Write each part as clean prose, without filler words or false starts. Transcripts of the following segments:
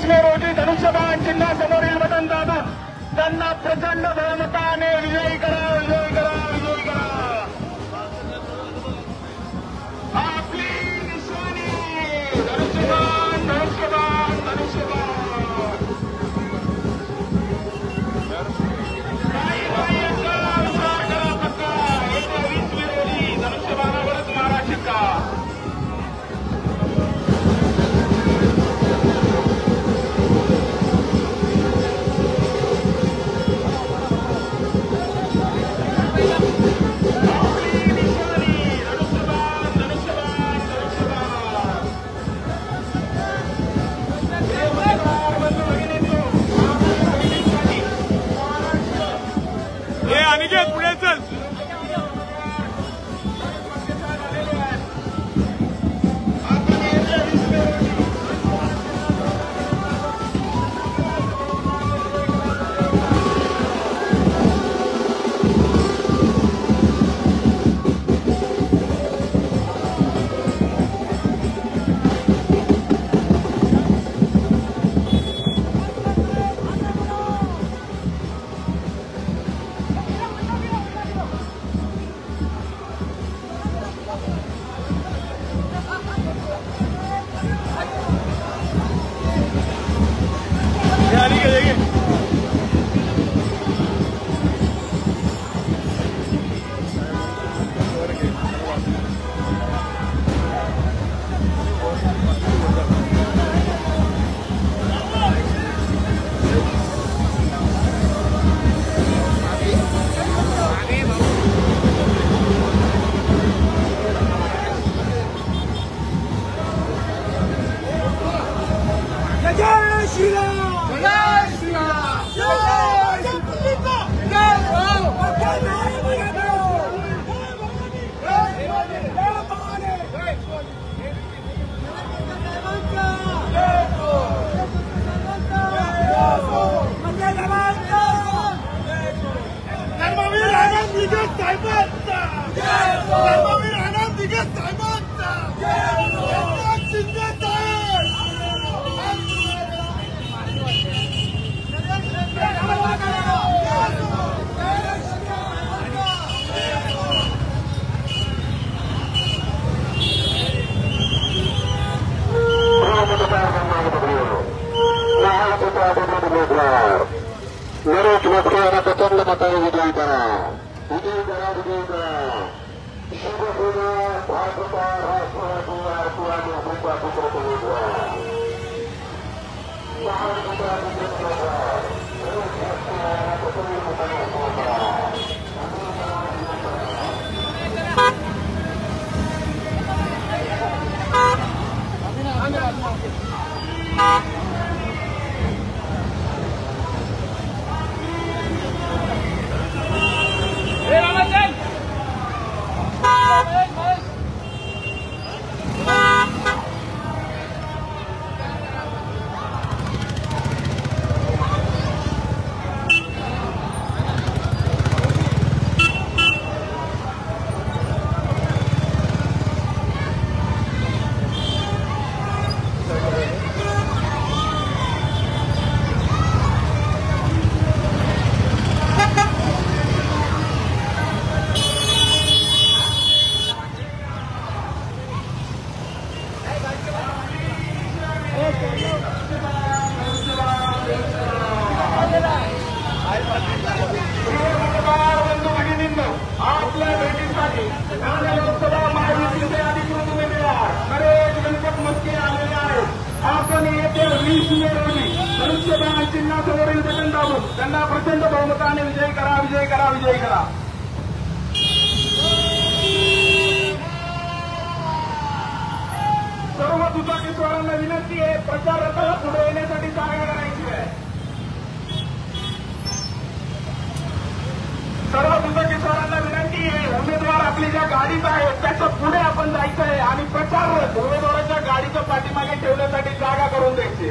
मे रोजी धनुष्यबाण चिन्हासमोरील बटन दाबून त्यांना प्रचंड बहुमताने विजयी करा, विजयी करा, विजयी करा. आपली निशाणी धनुष्यबाण, धनुष्यबाण, धनुष्यबाण. काही विचार करा पक्का. येत्या 20 मे रोजी धनुष्यबाणावरच मारा शिक्का. अनिकेत पुढे चल. नरेश मस्के प्रचंड मताने विजयी करा, विजयी करा, विजयी करा. शिवसेना भाजपा राष्ट्रवादी आणि अभिप्राय आपल्या भेटीसाठी लोकसभा महायुतीचे अधिकृत उमेदवार नरेश गणपत मस्के आलेले आहेत. आपण येत्या 20 मे रोजी धनुष्यबाण चिन्हासमोरील बटन दाबून त्यांना प्रचंड बहुमताने विजयी करा, विजयी करा, विजयी करा. सर्व दुचाकीस्वारांना विनंती आहे, प्रचार रथाला पुढे येण्यासाठी जागा करायची आहे. सर्व दुचाकीस्वारांना विनंती आहे, उमेदवार आपली ज्या गाडीत आहे त्याच्या पुढे आपण जायचं आहे आणि प्रचार रथ उमेदवाराच्या गाडीच्या पाठीमागे ठेवण्यासाठी जागा करून द्यायची.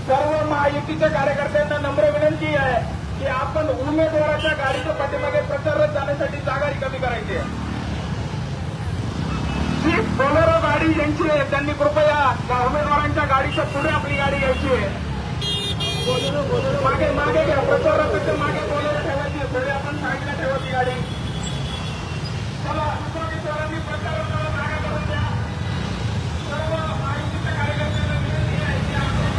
सर्व महायुतीच्या कार्यकर्त्यांना नम्र विनंती आहे की आपण उमेदवाराच्या गाडीच्या पाठीमागे प्रचार रथ जाण्यासाठी जागा रिकामी करायची आहे. जी बोलेरो गाडी ज्यांची आहे त्यांनी कृपया त्या उमेदवारांच्या गाडीच्या पुढे आपली गाडी घ्यायची आहे. मागे मागे घ्या, प्रचार रथाच्या मागे बोलायला ठेवायची, थोडी आपण साईडला ठेवायची गाडी. चला दुचाकीस्वारांनी प्रचार रथाला जागा करून द्या. सर्व महायुतीच्या कार्यकर्त्यांना विनंती आहे की आपण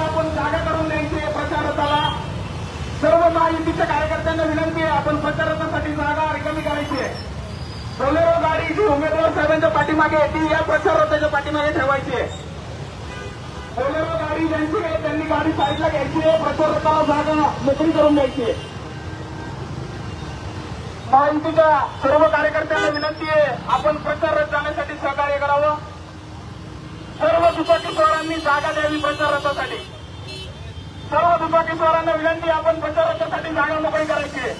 आपण जागा करून द्यायची प्रचार रथाला. सर्व महायुतीच्या कार्यकर्त्यांना विनंती आहे, आपण प्रचार रथासाठी जागा रिकामी करायची आहे. बोलेरो गाडी जी उमेदवार साहेबांच्या पाठीमागे ती या प्रचार रथाच्या पाठीमागे ठेवायची आहे. बोलेरो गाडी ज्यांची आहे त्यांनी गाडी साईडला घ्यायची आहे, प्रचार रथाला जागा मोकळी करून द्यायची आहे. महायुतीच्या सर्व कार्यकर्त्यांना विनंती आहे, आपण प्रचार रथ जाण्यासाठी सहकार्य करावं. सर्व दुचाकीस्वारांनी जागा द्यावी प्रचार रथासाठी. सर्व दुचाकीस्वारांना विनंती, आपण प्रचार रथासाठी जागा मोकळी करायची.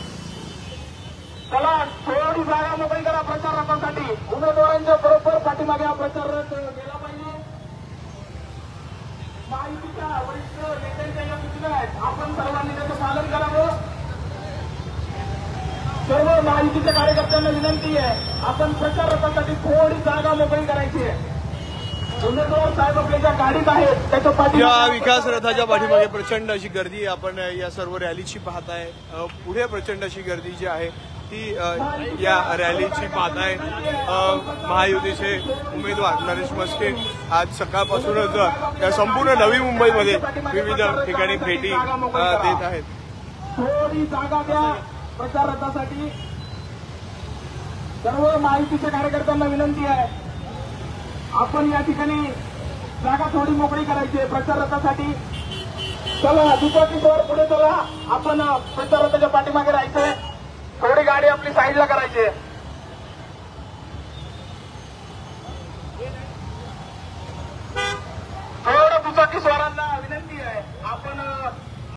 चला थोडी जागा मोकळी करा प्रचार रथासाठी. उमेदवारांच्या बरोबर पाठीमागे हा प्रचार रथ गेला पाहिजे. महायुतीच्या वरिष्ठ नेत्यांच्या या सूचना आहेत, आपण सर्वांनी त्याचं पालन करावं. सर्व महायुतीच्या कार्यकर्त्यांना विनंती आहे, आपण प्रचार रथासाठी थोडी जागा मोकळी करायची आहे. उमेदवार साहेब आपल्या ज्या गाडीत आहेत त्याच्या पाठीमागे या विकास रथाच्या पाठीमागे प्रचंड अशी गर्दी आपण या सर्व रॅलीची पाहताय. पुढे प्रचंड अशी गर्दी जी आहे ती या रॅलीची पाहताय. महायुतीचे उमेदवार नरेश म्हस्के आज सकाळपासूनच या संपूर्ण नवी मुंबईमध्ये विविध ठिकाणी भेटी देत आहेत. थोडी जागा द्या प्रचार रथासाठी. सर्व महायुतीच्या कार्यकर्त्यांना विनंती आहे, आपण या ठिकाणी जागा थोडी मोकळी करायची आहे प्रचार रथासाठी. चला दुचाकीस्वार पुढे चला, आपण प्रचार रथाच्या पाठीमागे राहायचंय. थोडी गाडी आपली साईडला करायची आहे.